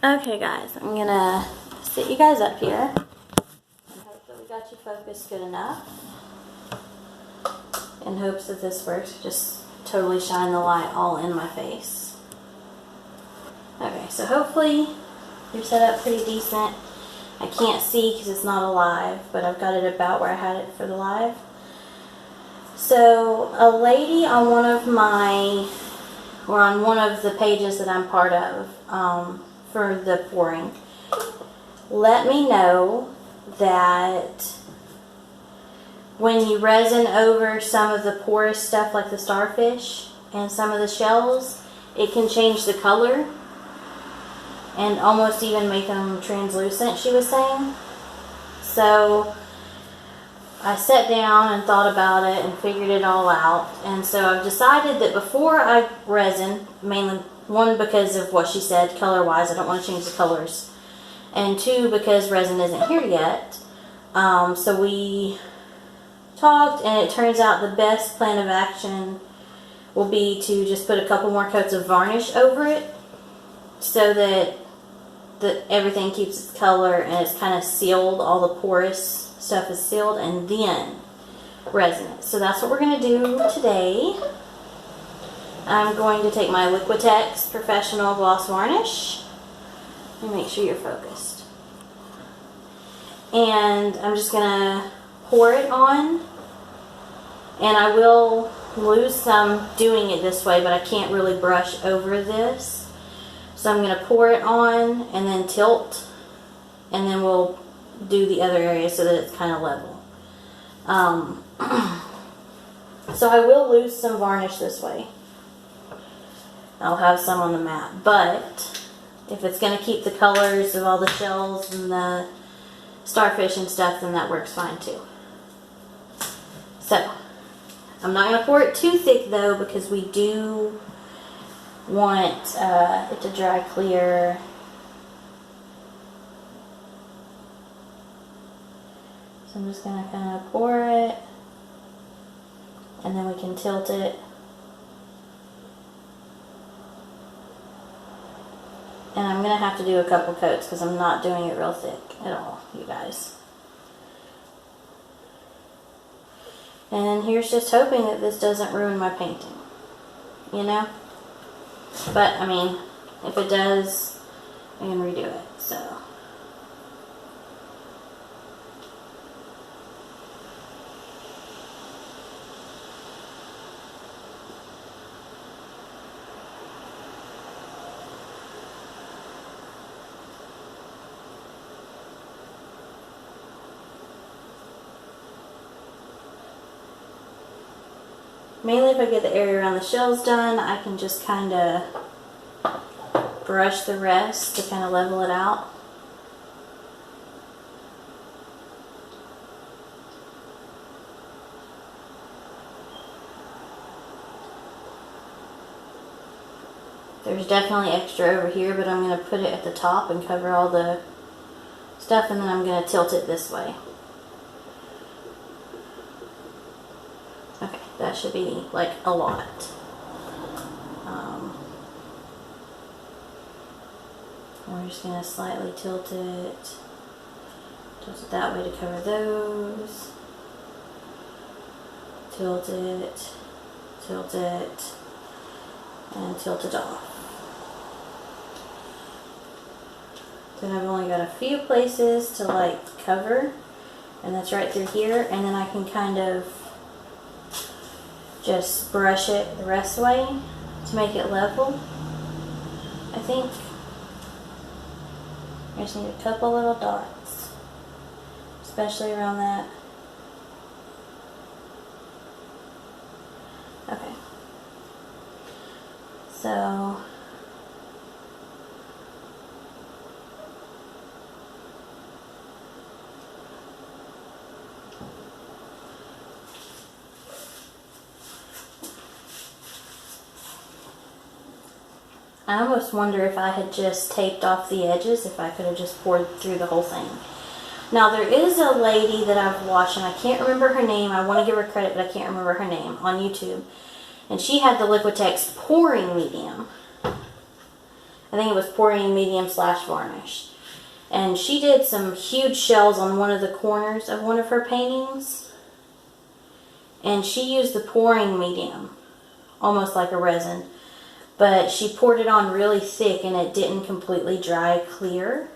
Okay guys, I'm gonna sit you guys up here and hope that we got you focused good enough. In hopes that this works, just totally shine the light all in my face. Okay, so hopefully you're set up pretty decent. I can't see because it's not a live, but I've got it about where I had it for the live. So a lady on one of the pages that I'm part of for the pouring, let me know that when you resin over some of the porous stuff like the starfish and some of the shells, it can change the color and almost even make them translucent, she was saying. So I sat down and thought about it and figured it all out. And so I've decided that before I resin, mainly one because of what she said color-wise, I don't want to change the colors. And two, because resin isn't here yet. So we talked, and it turns out the best plan of action will be to just put a couple more coats of varnish over it so that everything keeps its color and it's kind of sealed, all the porous stuff is sealed, and then resin it. So that's what we're going to do today. I'm going to take my Liquitex Professional Gloss Varnish and make sure you're focused. And I'm just going to pour it on, and I will lose some doing it this way, but I can't really brush over this. So I'm going to pour it on and then tilt, and then we'll do the other area so that it's kind of level. So I will lose some varnish this way. I'll have some on the mat, but if it's going to keep the colors of all the shells and the starfish and stuff, then that works fine too. So I'm not going to pour it too thick though, because we do want it to dry clear. So I'm just going to kind of pour it, and then we can tilt it. And I'm going to have to do a couple coats because I'm not doing it real thick at all, you guys. And here's just hoping that this doesn't ruin my painting, you know? But, I mean, if it does, I can redo it, so. Mainly if I get the area around the shells done, I can just kind of brush the rest to kind of level it out. There's definitely extra over here, but I'm going to put it at the top and cover all the stuff, and then I'm going to tilt it this way. Okay, that should be like a lot. We're just going to slightly tilt it that way to cover those. Tilt it, and tilt it off. Then I've only got a few places to like cover, and that's right through here, and then I can kind of just brush it the rest of the way to make it level, I think. I just need a couple little dots, especially around that. Okay. So I almost wonder if I had just taped off the edges, if I could have just poured through the whole thing. Now there is a lady that I've watched, and I can't remember her name. I want to give her credit, but I can't remember her name, on YouTube. And she had the Liquitex pouring medium. I think it was pouring medium / varnish. And she did some huge shells on one of the corners of one of her paintings. And she used the pouring medium, almost like a resin. But she poured it on really thick and it didn't completely dry clear.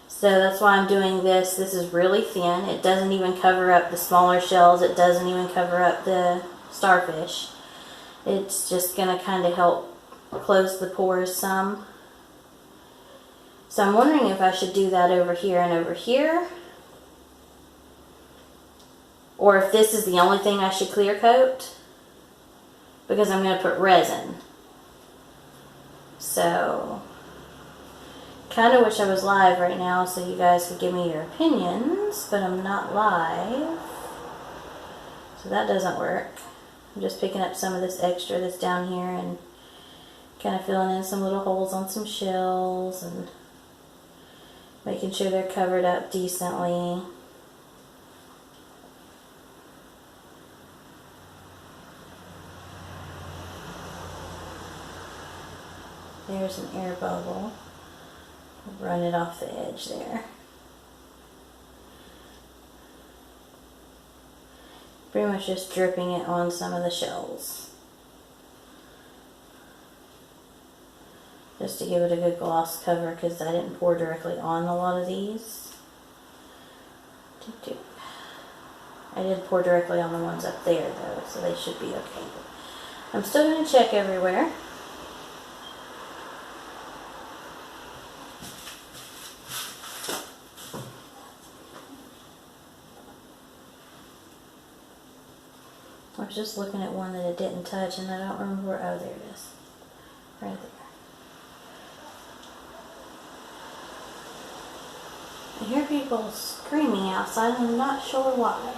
So that's why I'm doing this. This is really thin. It doesn't even cover up the smaller shells. It doesn't even cover up the starfish. It's just going to kind of help close the pores some. So I'm wondering if I should do that over here and over here. Or if this is the only thing I should clear coat. Because I'm going to put resin. So, kind of wish I was live right now so you guys could give me your opinions. But I'm not live. So that doesn't work. I'm just picking up some of this extra that's down here and kind of filling in some little holes on some shells and making sure they're covered up decently. There's an air bubble. Run it off the edge there. Pretty much just dripping it on some of the shells. Just to give it a good gloss cover because I didn't pour directly on a lot of these. I did pour directly on the ones up there though, so they should be okay. I'm still going to check everywhere. I was just looking at one that it didn't touch and I don't remember where, oh there it is. Right there. I hear people screaming outside and I'm not sure why.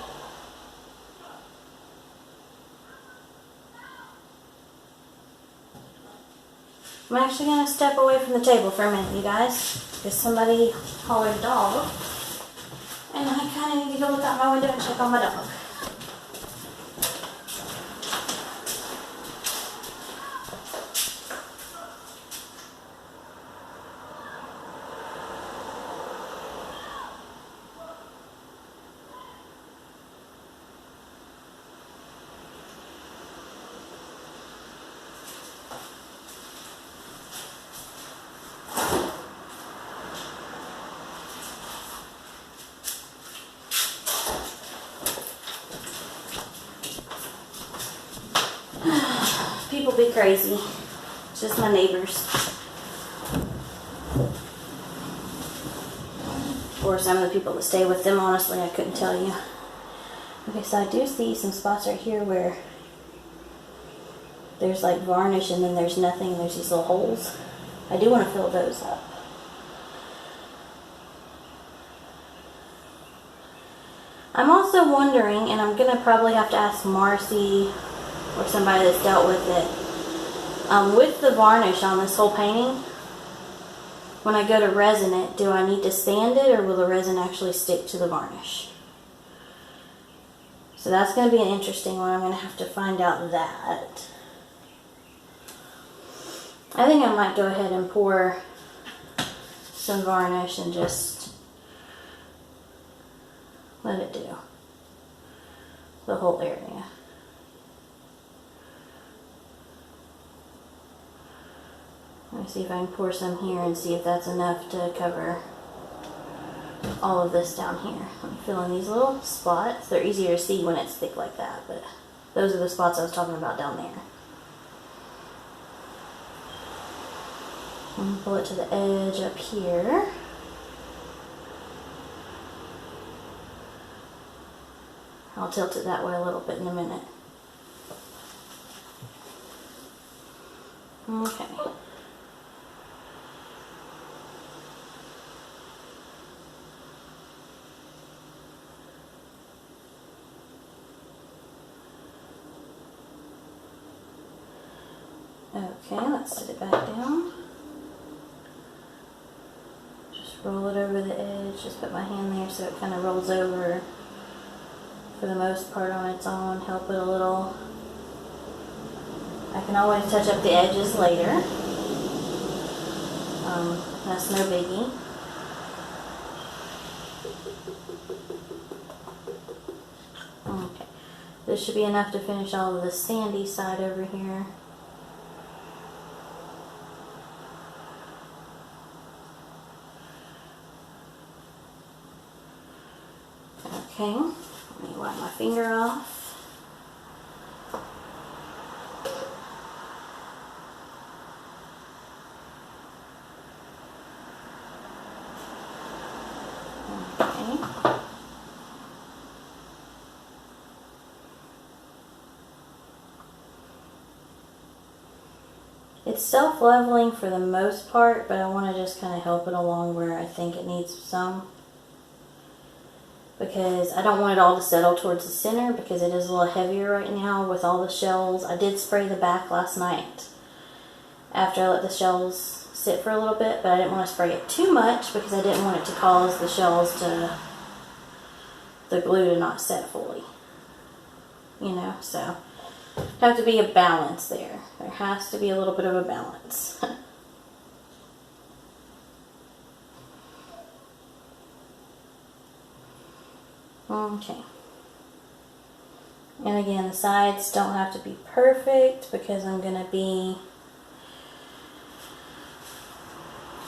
I'm actually going to step away from the table for a minute, you guys, because somebody hollered dog and I kind of need to go look out my window and check on my dog. People be crazy. It's just my neighbors. Or some of the people that stay with them, honestly, I couldn't tell you. Okay, so I do see some spots right here where there's like varnish and then there's nothing, there's these little holes. I do want to fill those up. I'm also wondering, and I'm going to probably have to ask Marcy or somebody that's dealt with it, with the varnish on this whole painting, when I go to resin it, do I need to sand it or will the resin actually stick to the varnish? So that's going to be an interesting one. I'm going to have to find out that. I think I might go ahead and pour some varnish and just let it do the whole area. Let me see if I can pour some here and see if that's enough to cover all of this down here. I'm filling these little spots. They're easier to see when it's thick like that, but those are the spots I was talking about down there. And pull it to the edge up here. I'll tilt it that way a little bit in a minute. Okay. Okay, let's set it back down. Just roll it over the edge, just put my hand there so it kind of rolls over for the most part on its own, help it a little. I can always touch up the edges later. That's no biggie. Okay, this should be enough to finish all of the sandy side over here. Okay, let me wipe my finger off. Okay. It's self-leveling for the most part, but I want to just kind of help it along where I think it needs some. Because I don't want it all to settle towards the center because it is a little heavier right now with all the shells. I did spray the back last night after I let the shells sit for a little bit, but I didn't want to spray it too much because I didn't want it to cause the shells to, the glue to not set fully. You know, so have to be a balance there. There has to be a little bit of a balance. Okay. And again, the sides don't have to be perfect because I'm going to be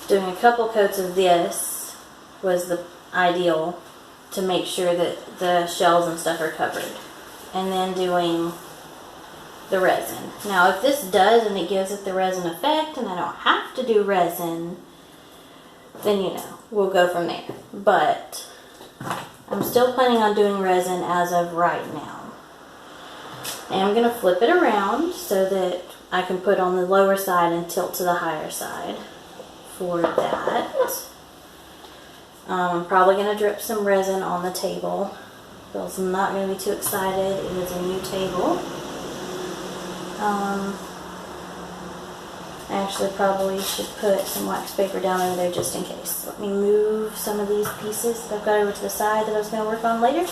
doing a couple coats of this was the ideal to make sure that the shells and stuff are covered. And then doing the resin. Now if this does and it gives it the resin effect and I don't have to do resin, then you know, we'll go from there. But I'm still planning on doing resin as of right now. And I'm going to flip it around so that I can put on the lower side and tilt to the higher side for that. I'm probably going to drip some resin on the table. Bill's not going to be too excited. It is a new table. I actually probably should put some wax paper down over there just in case. Let me move some of these pieces that I've got over to the side that I was going to work on later.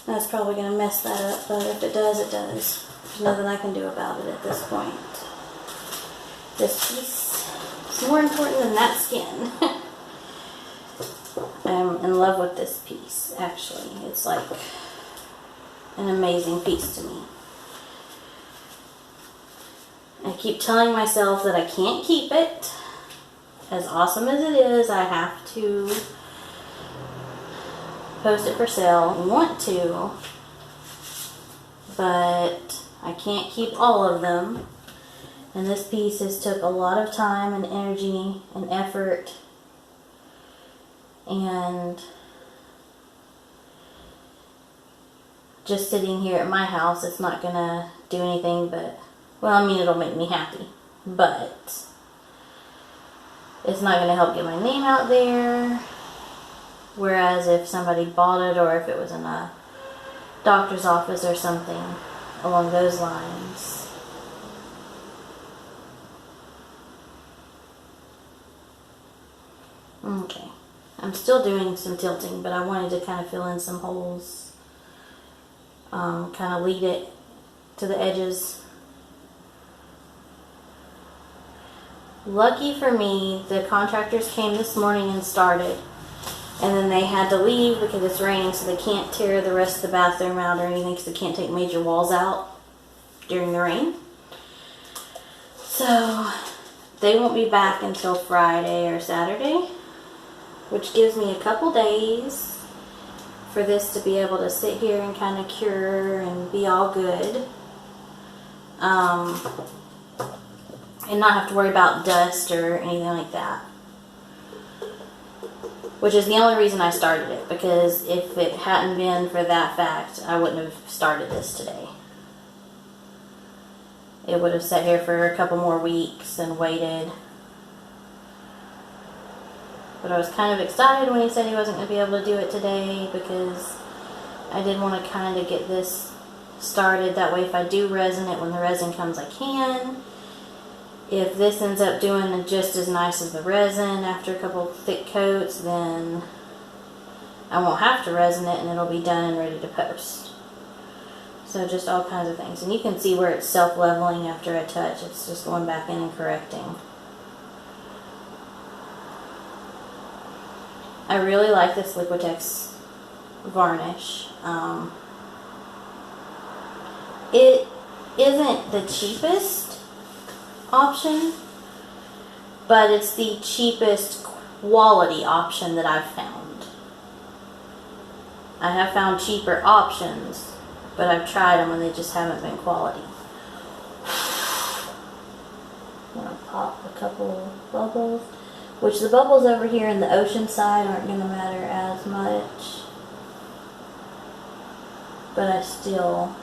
That's probably going to mess that up, but if it does, it does. There's nothing I can do about it at this point. This piece is more important than that skin. I'm in love with this piece, actually. It's like an amazing piece to me. I keep telling myself that I can't keep it. As awesome as it is, I have to post it for sale. I want to, but I can't keep all of them. And this piece has took a lot of time and energy and effort, and just sitting here at my house, it's not gonna do anything but, well, I mean, it'll make me happy, but it's not gonna help get my name out there. Whereas if somebody bought it, or if it was in a doctor's office or something along those lines. Okay. I'm still doing some tilting, but I wanted to kind of fill in some holes. Kind of lead it to the edges. Lucky for me, the contractors came this morning and started. And then they had to leave because it's raining, so they can't tear the rest of the bathroom out or anything because they can't take major walls out during the rain. So they won't be back until Friday or Saturday, which gives me a couple days for this to be able to sit here and kind of cure and be all good. And not have to worry about dust or anything like that. Which is the only reason I started it, because if it hadn't been for that fact, I wouldn't have started this today. It would have sat here for a couple more weeks and waited. But I was kind of excited when he said he wasn't going to be able to do it today, because I did want to kind of get this started. That way if I do resin it when the resin comes, I can. If this ends up doing just as nice as the resin after a couple thick coats, then I won't have to resin it and it'll be done and ready to post. So So just all kinds of things. And you can see where it's self-leveling after I touch. It's just going back in and correcting. I really like this Liquitex varnish. It isn't the cheapest option, but it's the cheapest quality option that I've found. I have found cheaper options, but I've tried them and they just haven't been quality. I'm going to pop a couple bubbles, which the bubbles over here in the ocean side aren't going to matter as much, but I still...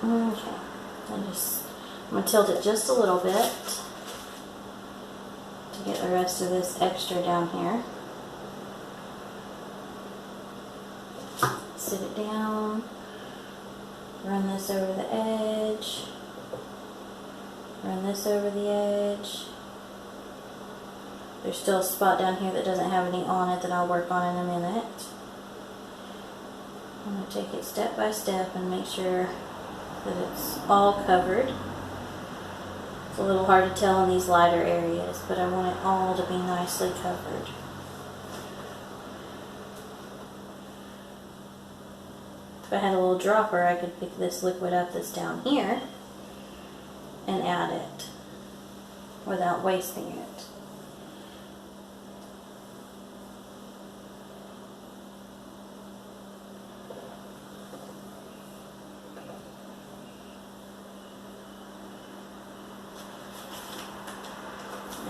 Okay, I'm going to tilt it just a little bit to get the rest of this extra down here. Sit it down, run this over the edge, run this over the edge. There's still a spot down here that doesn't have any on it that I'll work on in a minute. I'm going to take it step by step and make sure that it's all covered. It's a little hard to tell in these lighter areas, but I want it all to be nicely covered. If I had a little dropper, I could pick this liquid up that's down here and add it without wasting it.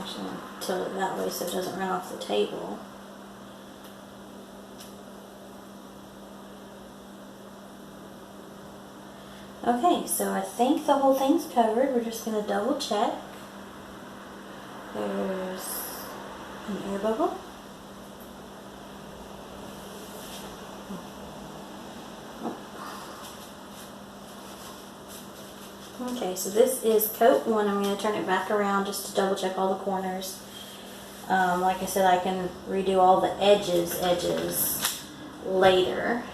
Actually, I'm going to tilt it that way so it doesn't run off the table. Okay, so I think the whole thing's covered. We're just going to double check. There's an air bubble. Okay, so this is coat 1. I'm going to turn it back around just to double check all the corners. Like I said, I can redo all the edges later.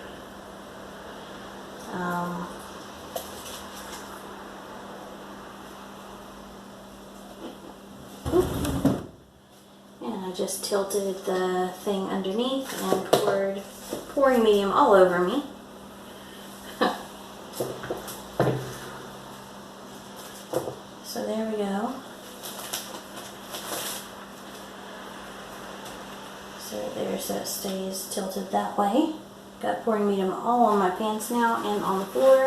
And I just tilted the thing underneath and poured pouring medium all over me. So there we go. So there, so it stays tilted that way. Got pouring medium all on my pants now and on the floor.